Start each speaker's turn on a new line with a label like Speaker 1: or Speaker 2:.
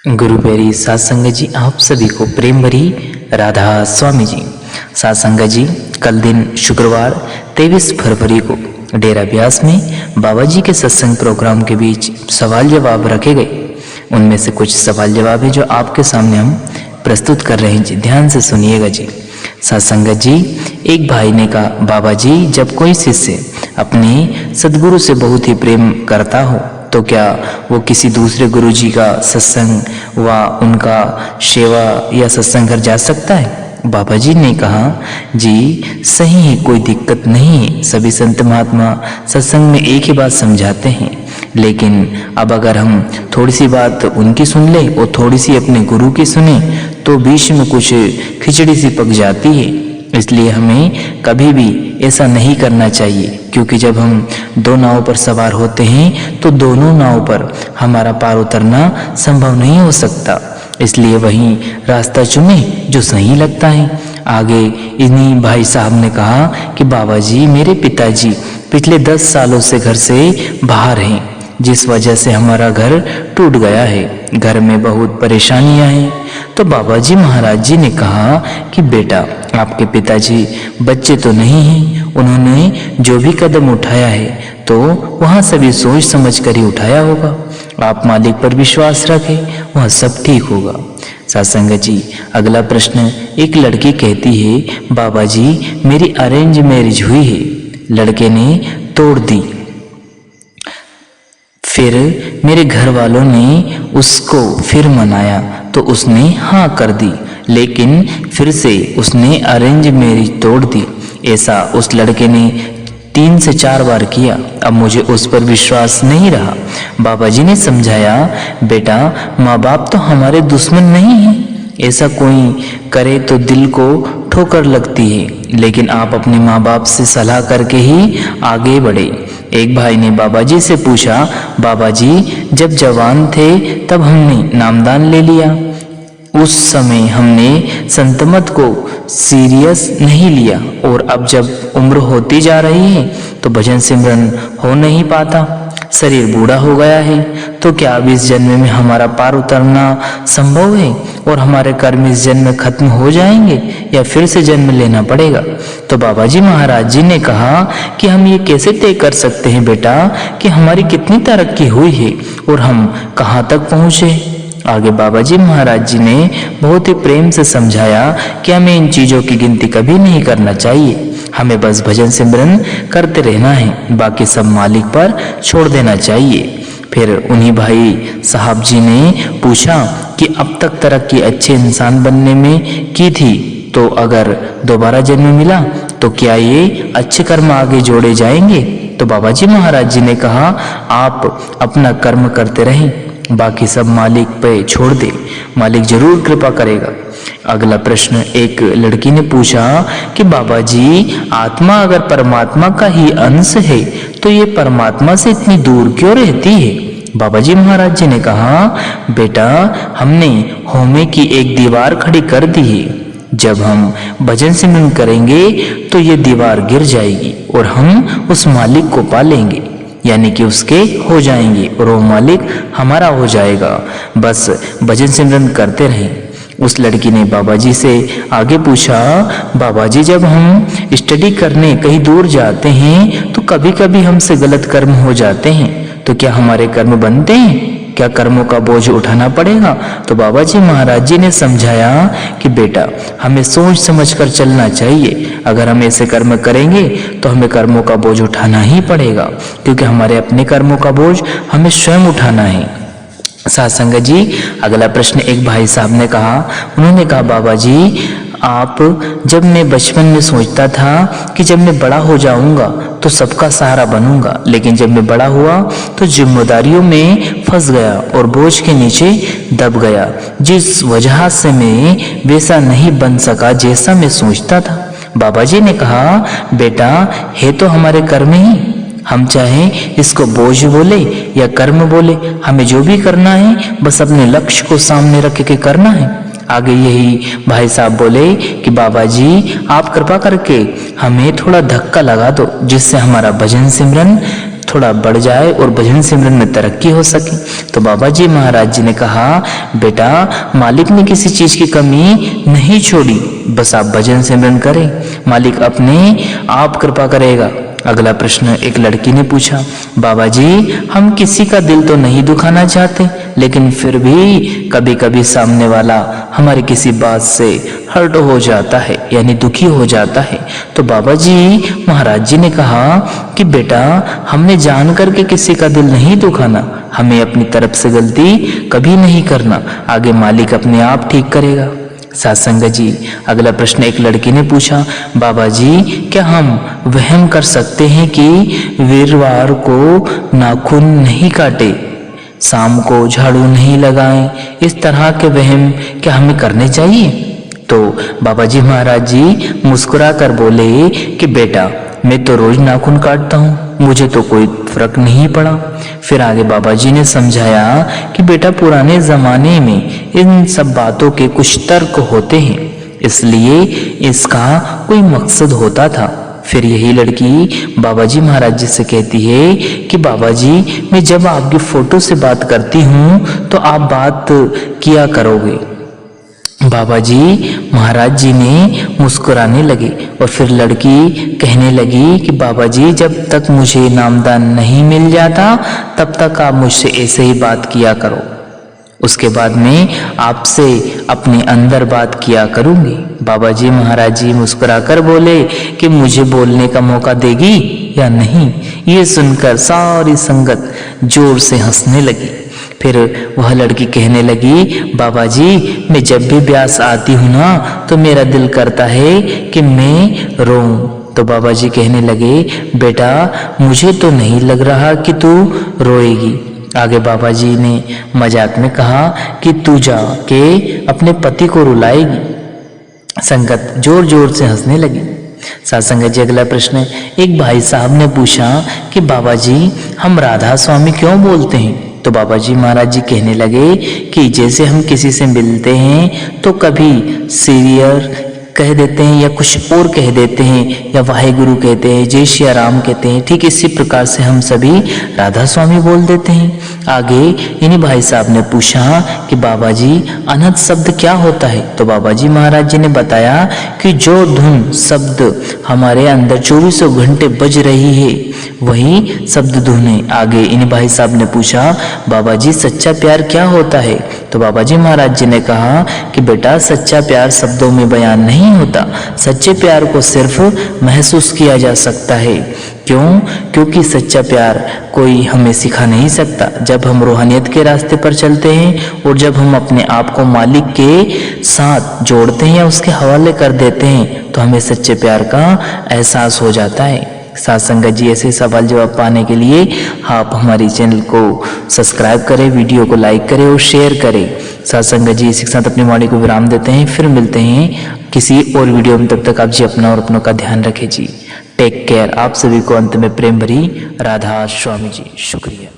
Speaker 1: गुरु प्यारी सात संगत जी, आप सभी को प्रेम भरी राधा स्वामी जी। सात संगत जी, कल दिन शुक्रवार 23 फरवरी को डेरा ब्यास में बाबा जी के सत्संग प्रोग्राम के बीच सवाल जवाब रखे गए। उनमें से कुछ सवाल जवाब है जो आपके सामने हम प्रस्तुत कर रहे हैं जी। ध्यान से सुनिएगा जी। सात संगत जी, एक भाई ने कहा, बाबा जी, जब कोई शिष्य अपने सदगुरु से बहुत ही प्रेम करता हो तो क्या वो किसी दूसरे गुरु जी का सत्संग व उनका सेवा या सत्संग घर जा सकता है? बाबा जी ने कहा, जी सही है, कोई दिक्कत नहीं है। सभी संत महात्मा सत्संग में एक ही बात समझाते हैं, लेकिन अब अगर हम थोड़ी सी बात उनकी सुन ले और थोड़ी सी अपने गुरु की सुने तो बीच में कुछ खिचड़ी सी पक जाती है। इसलिए हमें कभी भी ऐसा नहीं करना चाहिए, क्योंकि जब हम दो नाव पर सवार होते हैं तो दोनों नाव पर हमारा पार उतरना संभव नहीं हो सकता। इसलिए वही रास्ता चुने जो सही लगता है। आगे इन्हीं भाई साहब ने कहा कि बाबा जी, मेरे पिताजी पिछले 10 सालों से घर से बाहर हैं, जिस वजह से हमारा घर टूट गया है। घर में बहुत परेशानियां हैं। तो बाबा जी महाराज जी ने कहा कि बेटा, आपके पिताजी बच्चे तो नहीं हैं, उन्होंने जो भी कदम उठाया है तो वहाँ सभी सोच समझ कर ही उठाया होगा। आप मालिक पर विश्वास रखें, वह सब ठीक होगा। सत्संग जी, अगला प्रश्न, एक लड़की कहती है, बाबा जी, मेरी अरेंज मैरिज हुई है, लड़के ने तोड़ दी, फिर मेरे घर वालों ने उसको फिर मनाया तो उसने हाँ कर दी, लेकिन फिर से उसने अरेंज मैरिज तोड़ दी। ऐसा उस लड़के ने 3 से 4 बार किया। अब मुझे उस पर विश्वास नहीं रहा। बाबा जी ने समझाया, बेटा, माँ बाप तो हमारे दुश्मन नहीं हैं। ऐसा कोई करे तो दिल को ठोकर लगती है, लेकिन आप अपने माँ बाप से सलाह करके ही आगे बढ़े। एक भाई ने बाबा जी से पूछा, बाबा जी, जब जवान थे तब हमने नामदान ले लिया, उस समय हमने संतमत को सीरियस नहीं लिया, और अब जब उम्र होती जा रही है तो भजन सिमरन हो नहीं पाता, शरीर बूढ़ा हो गया है, तो क्या अब इस जन्म में हमारा पार उतरना संभव है और हमारे कर्म इस जन्म में खत्म हो जाएंगे या फिर से जन्म लेना पड़ेगा? तो बाबा जी महाराज जी ने कहा कि हम ये कैसे तय कर सकते हैं बेटा कि हमारी कितनी तरक्की हुई है और हम कहाँ तक पहुँचे। आगे बाबा जी महाराज जी ने बहुत ही प्रेम से समझाया कि हमें इन चीज़ों की गिनती कभी नहीं करना चाहिए, हमें बस भजन सिमरन करते रहना है, बाकी सब मालिक पर छोड़ देना चाहिए। फिर उन्हीं भाई साहब जी ने पूछा कि अब तक तरक्की अच्छे इंसान बनने में की थी, तो अगर दोबारा जन्म मिला तो क्या ये अच्छे कर्म आगे जोड़े जाएंगे? तो बाबा जी महाराज जी ने कहा, आप अपना कर्म करते रहें, बाकी सब मालिक पे छोड़ दे, मालिक जरूर कृपा करेगा। अगला प्रश्न, एक लड़की ने पूछा कि बाबा जी, आत्मा अगर परमात्मा का ही अंश है तो ये परमात्मा से इतनी दूर क्यों रहती है? बाबा जी महाराज जी ने कहा, बेटा, हमने होमे की एक दीवार खड़ी कर दी है, जब हम भजन सिमरन करेंगे तो ये दीवार गिर जाएगी और हम उस मालिक को पालेंगे, यानी कि उसके हो जाएंगे और वो मालिक हमारा हो जाएगा। बस भजन सिमरन करते रहें। उस लड़की ने बाबा जी से आगे पूछा, बाबा जी, जब हम स्टडी करने कहीं दूर जाते हैं तो कभी कभी हमसे गलत कर्म हो जाते हैं, तो क्या हमारे कर्म बनते हैं? क्या कर्मों का बोझ उठाना पड़ेगा? तो बाबा जी महाराज जी ने समझाया कि बेटा, हमें सोच समझ कर चलना चाहिए। अगर हम ऐसे कर्म करेंगे तो हमें कर्मों का बोझ उठाना ही पड़ेगा, क्योंकि हमारे अपने कर्मों का बोझ हमें स्वयं उठाना है। साथ संगत जी, अगला प्रश्न, एक भाई साहब ने कहा, उन्होंने कहा, बाबा जी, आप, जब मैं बचपन में सोचता था कि जब मैं बड़ा हो जाऊंगा तो सबका सहारा बनूंगा, लेकिन जब मैं बड़ा हुआ तो जिम्मेदारियों में फंस गया और बोझ के नीचे दब गया, जिस वजह से मैं वैसा नहीं बन सका जैसा मैं सोचता था। बाबा जी ने कहा, बेटा, है तो हमारे कर्म ही, हम चाहें इसको बोझ बोले या कर्म बोले, हमें जो भी करना है बस अपने लक्ष्य को सामने रख के करना है। आगे यही भाई साहब बोले कि बाबा जी, आप कृपा करके हमें थोड़ा धक्का लगा दो, जिससे हमारा भजन सिमरन थोड़ा बढ़ जाए और भजन सिमरन में तरक्की हो सके। तो बाबा जी महाराज जी ने कहा, बेटा मालिक ने किसी चीज की कमी नहीं छोड़ी, बस आप भजन सिमरन करें, मालिक अपने आप कृपा करेगा। अगला प्रश्न एक लड़की ने पूछा, बाबा जी हम किसी का दिल तो नहीं दुखाना चाहते, लेकिन फिर भी कभी कभी सामने वाला हमारी किसी बात से हर्ट हो जाता है, यानी दुखी हो जाता है। तो बाबा जी महाराज जी ने कहा कि बेटा हमने जान करके किसी का दिल नहीं दुखाना, हमें अपनी तरफ से गलती कभी नहीं करना, आगे मालिक अपने आप ठीक करेगा। साथ संगत जी अगला प्रश्न एक लड़की ने पूछा, बाबा जी क्या हम वहम कर सकते हैं कि वीरवार को नाखून नहीं काटे, शाम को झाड़ू नहीं लगाएं, इस तरह के वहम क्या हमें करने चाहिए? तो बाबा जी महाराज जी मुस्कुरा कर बोले कि बेटा मैं तो रोज नाखून काटता हूँ, मुझे तो कोई फर्क नहीं पड़ा। फिर आगे बाबा जी ने समझाया कि बेटा पुराने जमाने में इन सब बातों के कुछ तर्क होते हैं, इसलिए इसका कोई मकसद होता था। फिर यही लड़की बाबा जी महाराज जी से कहती है कि बाबा जी मैं जब आपकी फोटो से बात करती हूँ तो आप बात किया करोगे। बाबा जी महाराज जी ने मुस्कुराने लगे और फिर लड़की कहने लगी कि बाबा जी जब तक मुझे नामदान नहीं मिल जाता तब तक आप मुझसे ऐसे ही बात किया करो, उसके बाद में आपसे अपने अंदर बात किया करूंगी। बाबा जी महाराज जी मुस्कुराकर बोले कि मुझे बोलने का मौका देगी या नहीं। ये सुनकर सारी संगत जोर से हंसने लगी। फिर वह लड़की कहने लगी, बाबा जी मैं जब भी ब्यास आती हूँ ना तो मेरा दिल करता है कि मैं रोऊं। तो बाबा जी कहने लगे, बेटा मुझे तो नहीं लग रहा कि तू रोएगी। आगे बाबा जी ने मजाक में कहा कि तू जा के अपने पति को रुलाएगी। संगत जोर जोर से हंसने लगी। साथ संगत जी अगला प्रश्न एक भाई साहब ने पूछा कि बाबा जी हम राधा स्वामी क्यों बोलते हैं? तो बाबा जी महाराज जी कहने लगे कि जैसे हम किसी से मिलते हैं तो कभी सीरियर कह देते हैं या कुछ और कह देते हैं या वाहेगुरु कहते हैं, जय श्री राम कहते हैं, ठीक इसी प्रकार से हम सभी राधा स्वामी बोल देते हैं। आगे इन्हीं भाई साहब ने पूछा कि बाबा जी अनहद शब्द क्या होता है? तो बाबा जी महाराज जी ने बताया कि जो धुन शब्द हमारे अंदर 24 घंटे बज रही है वही शब्द धुन है। आगे इन्हीं भाई साहब ने पूछा, बाबा जी सच्चा प्यार क्या होता है? तो बाबा जी महाराज जी ने कहा कि बेटा सच्चा प्यार शब्दों में बयान नहीं होता, सच्चे प्यार को सिर्फ महसूस किया जा सकता है। क्यों? क्योंकि सच्चा प्यार कोई हमें सिखा नहीं सकता। जब हम रूहानियत के रास्ते पर चलते हैं और जब हम अपने आप को मालिक के साथ जोड़ते हैं या उसके हवाले कर देते हैं तो हमें सच्चे प्यार का एहसास हो जाता है। साथ संगत जी ऐसे सवाल जवाब पाने के लिए आप हमारी चैनल को सब्सक्राइब करें, वीडियो को लाइक करें और शेयर करें। साथ संगत जी इसी के साथ अपनी वाणी को विराम देते हैं, फिर मिलते हैं किसी और वीडियो में। तब तक आप जी अपना और अपनों का ध्यान रखें जी। Take care. आप सभी को अंत में प्रेम भरी राधा स्वामी जी। शुक्रिया।